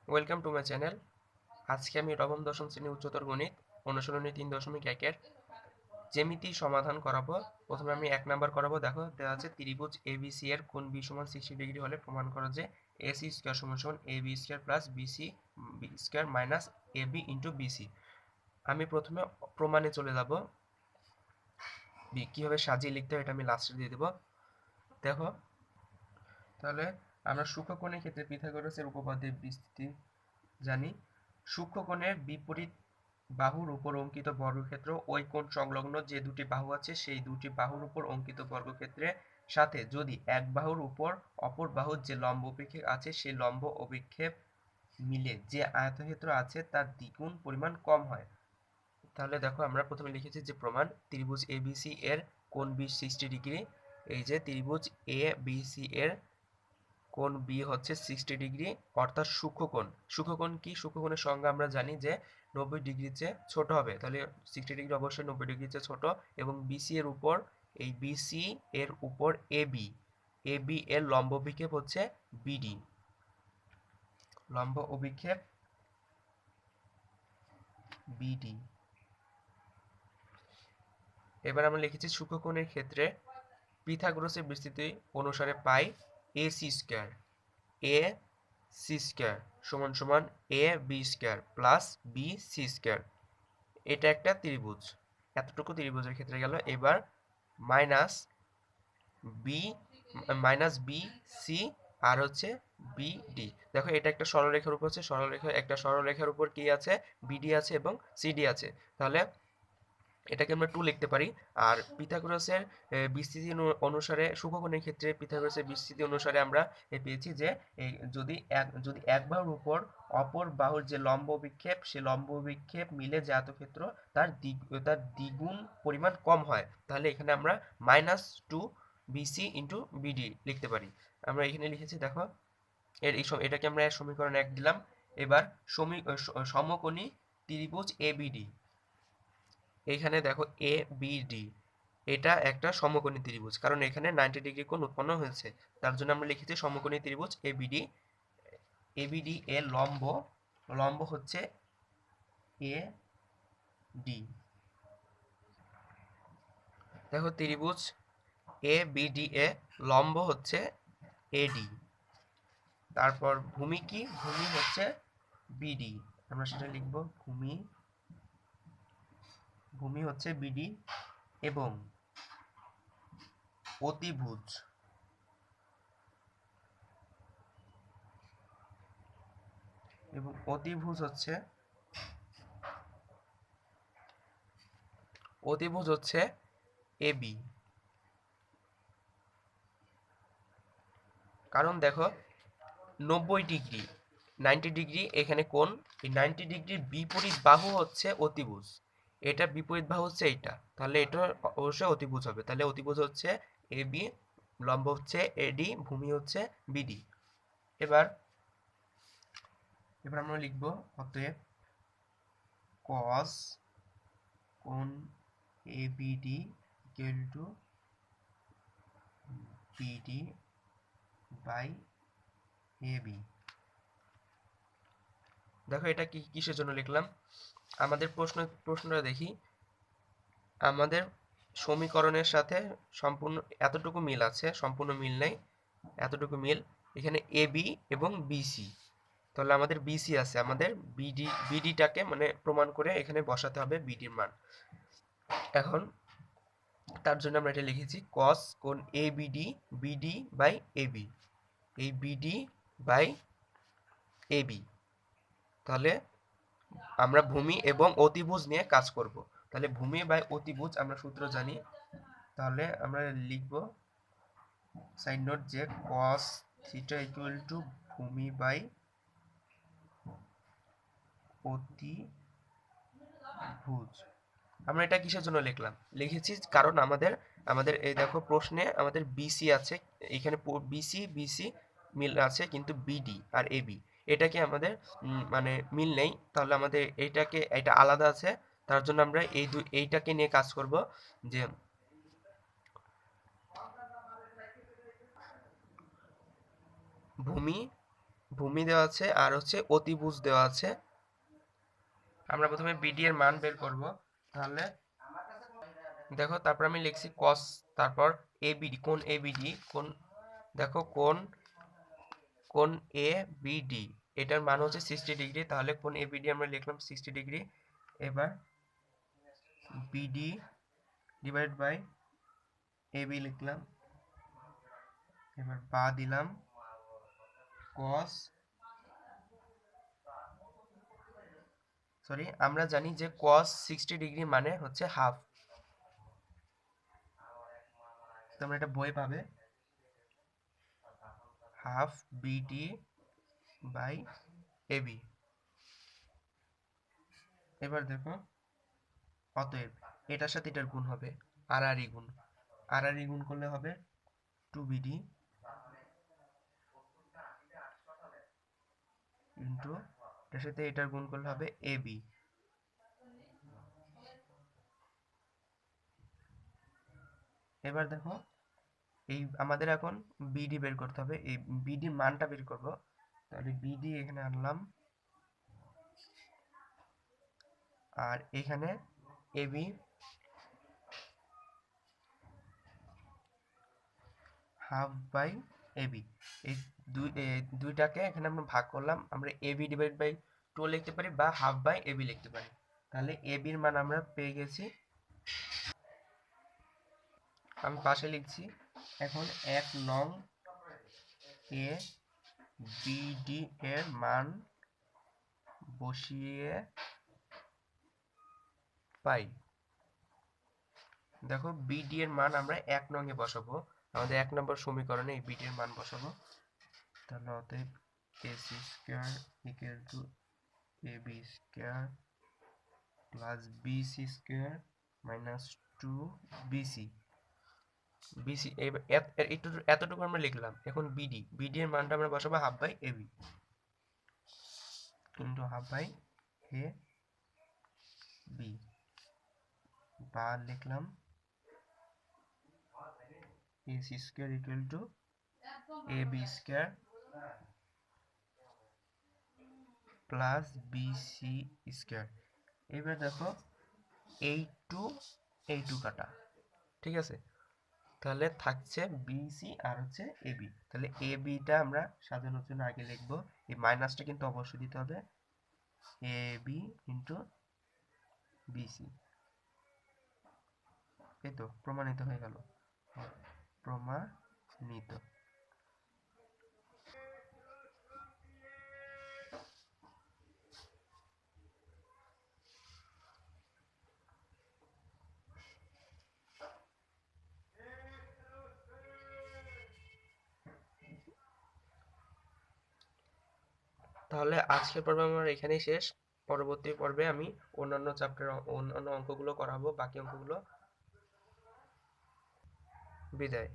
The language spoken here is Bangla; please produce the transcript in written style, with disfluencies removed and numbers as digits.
Welcome to my channel. আজকে আমি নবম দশম শ্রেণী উচ্চতর গণিত অনুশীলনী 3.1-এর জ্যামিতি সমাধান করাবো। প্রথমে আমি 1 নাম্বার করাবো। দেখো দেওয়া আছে ত্রিভুজ এবিসি এর কোণ বি সমান 60 ডিগ্রি হলে প্রমাণ করো যে এসি স্কয়ার সমান সমান AB square plus BC square minus AB into BC. আমি প্রথমে প্রমাণে চলে যাব। কিভাবে সাজিয়ে লিখতে হয় এটা আমি লাস্টে দিয়ে দেবো। দেখো তাহলে আমরা সূক্ষ্মকোণের ক্ষেত্রে পিথাগোরাসের উপপাদ্যের বিস্তৃতি জানি। সূক্ষ্মকোণের বিপরীত বাহুর উপর অঙ্কিত বর্গক্ষেত্র ওই কোণ সংলগ্ন যে দুটি বাহু আছে সেই দুটি বাহুর উপর অঙ্কিত বর্গক্ষেত্রের সাথে যদি এক বাহুর উপর অপর বাহুর যে লম্ব অভিক্ষেপ আছে সেই লম্ব অভিক্ষেপ মিলে যে আয়তক্ষেত্র আছে তার দ্বিগুণ পরিমাণ কম হয়। তাহলে দেখো আমরা প্রথমে লিখেছি যে প্রমাণ ত্রিভুজ এবিসি এর কোণ বি 60 ডিগ্রি। এই যে ত্রিভুজ এ বিসি এর কোণ বি হচ্ছে 60 ডিগ্রি, অর্থাৎ সূক্ষ্মকোণ। সূক্ষ্মকোণ কি? সূক্ষ্মকোণের সংজ্ঞা আমরা জানি যে 90 ডিগ্রির চেয়ে ছোট হবে, তাহলে 60 ডিগ্রি অবশ্যই 90 ডিগ্রির চেয়ে ছোট। এবং বিসি এর উপর, এই বিসি এর উপর এবি, এবি এর লম্ব অভিক্ষেপ হচ্ছে বিডি, লম্ব অভিক্ষেপ বিডি। এবার আমরা লিখেছি সূক্ষ্মকোণের ক্ষেত্রে পিথাগোরাসের বিস্তৃতি অনুসারে পাই AC square, A C square সমান সমান A B square plus B C square. এটা একটা ত্রিভুজ, এতটুকু ত্রিভুজের ক্ষেত্রে গেল। এবার minus B, minus B C আর হচ্ছে বি ডি। দেখো এটা একটা সরলরেখার উপর আছে, একটা সরলরেখার উপর কি আছে? বিডি আছে এবং সিডি আছে। তাহলে এটাকে আমরা 2 লিখতে পারি। আর পিথাগোরাসের বিস্তৃতি অনুসারে সূক্ষ্মকোণের ক্ষেত্রে পিথাগোরাসের বিস্তৃতি অনুসারে আমরা পেয়েছি যে যদি এক বাহুর উপর অপর বাহুর যে লম্ব অভিক্ষেপ সে লম্ব অভিক্ষেপ মিলে যে আয়তক্ষেত্র তার দ্বিগুণ পরিমাণ কম হয়, তাহলে এখানে আমরা -2 বিসি ইন্টু বিডি লিখতে পারি। আমরা এখানে লিখেছি দেখো এটাকে আমরা সমীকরণ 1 দিলাম। এবার সমকোণী ত্রিভুজ এবিডি, এইখানে দেখো এ বি ডি, এটা একটা সমকোণী ত্রিভুজ, কারণ এখানে 90 ডিগ্রি কোণ উৎপন্ন হয়েছে, তার জন্য আমরা লিখেছি সমকোণী ত্রিভুজ এবিডি। এবিডি এর লম্ব, লম্ব হচ্ছে এ ডি। দেখো ত্রিভুজ এ বিডি এ লম্ব হচ্ছে এডি। তারপর ভূমি কি? ভূমি হচ্ছে বিডি, আমরা সেটা লিখব। ভূমি, ভূমি হচ্ছে বিডি এবং অতিভুজ, এবং অতিভুজ হচ্ছে এবি। কারণ দেখো 90 ডিগ্রি, 90 ডিগ্রি এখানে কোণ, এই 90 ডিগ্রির বিপরীত বাহু হচ্ছে অতিভুজ, এটা বিপরীত বাহু হচ্ছে এইটা, তাহলে এটা অবশ্যই অতিভুজ হবে। তাহলে অতিভুজ হচ্ছে এবি, লম্ব হচ্ছে এডি, ভূমি হচ্ছে বিডি। এবার এবার আমরা লিখব অতএব cos কোণ ABD equal to BD by AB. দেখো এটা কিসের জন্য লিখলাম? আমাদের প্রশ্নটা দেখি। আমাদের সমীকরণের সাথে সম্পূর্ণ এতটুকু মিল আছে, সম্পূর্ণ মিল নেই, এতটুকু মিল। এখানে এবি এবং বিসি, তাহলে আমাদের বিসি আছে, আমাদের বিডিটাকে মানে প্রমাণ করে এখানে বসাতে হবে বিডির মান। এখন তার জন্য আমরা এটা লিখেছি cos কোণ এবিডি, বিডি বাই এবি, এই বিডি বাই এবি। তাহলে আমরা ভূমি এবং অতিভুজ নিয়ে কাজ করব। তাহলে ভূমি বাই অতিভুজ আমরা সূত্র জানি, তাহলে আমরা লিখব সাইড নোট যে cos থিটা ইকুয়াল টু ভূমি বাই অতিভুজ। আমরা এটা কিসের জন্য লিখেছি কারণ আমাদের আমাদের এই দেখো প্রশ্নে আমাদের বিসি আছে, এখানে বিসি মিল আছে, কিন্তু বিডি আর এবি এটাকে আমাদের মানে মিল নেই, তাহলে আমাদের এটা আলাদা আছে। তার জন্য আমরা এইটাকে নিয়ে কাজ করব যে ভূমি ভূমি দেওয়া আছে আর হচ্ছে অতিভুজ দেওয়া আছে। আমরা প্রথমে বিডি এর মান বের করব। তাহলে দেখো, তারপর আমি লিখছি cos, তারপর এবিডি, কোণ এবিডি, কোণ, দেখো কোণ এ বিডি, এটার মান হচ্ছে 60 ডিগ্রি। তাহলে কোণ এবিডি আমরা লিখলাম 60 ডিগ্রি। এবার বিডি ডিভাইড বাই এবি লিখলাম। এবার বা দিলাম cos, সরি, আমরা জানি যে cos 60 ডিগ্রি মানে হচ্ছে হাফ। তোমরা এটা বই পাবে, হাফ বিডি বাই এবি। এবার দেখো, অতএব এটার সাথে এটার গুণ হবে, আর আর ই গুণ, আর আর ই গুণ করলে হবে 2BD ইন্টু এটার সাথে এটার গুণ করলে হবে AB। এবার দেখো, এই আমাদের এখন বিডি বের করতে হবে, এই বিডি মানটা বের করব। তাহলে বিডি এখানে আনলাম, আর এখানে এবি হাফ বাই এবি। এই দুইটাকে এখানে আমরা ভাগ করলাম, আমরা এবি ডিভাইড বাই 2 লিখতে পারি বা হাফ বাই এবি লিখতে পারি। তাহলে এবির মান আমরা পেয়ে গেছি, আমি পাশে লিখছি। এখন 1 নং এ বিডি এর মান বসিয়ে পাই। দেখো, বিডি এর মান আমরা 1 নং এ বসাবো, আমাদের 1 নম্বর সমীকরণে এই বিডি এর মান বসাবো। তাহলে অতএব AC square equal to AB square plus BC square minus 2 BC. এতটুকু আমরা লিখলাম। এখন বিডি এর মানটা আমরা বসাবো half by AB into half by A B, বা লিখলাম AC square equal to AB square plus BC square. এবার দেখো, এই টু কাটা, ঠিক আছে। তাহলে থাকছে বিসি আর হচ্ছে এবি। তাহলে এবিটা আমরা সাজানোর জন্য আগে লিখবো, এই মাইনাসটা কিন্তু অবশ্যই দিতে হবে, এবি ইন্টু বিসি। এই তো প্রমাণিত হয়ে গেল, প্রমাণিত। তাহলে আজকের পর্ব আমার এখানেই শেষ। পরবর্তী পর্বে আমি অন্যান্য অঙ্কগুলো করাবো, বাকি অঙ্কগুলো। বিদায়।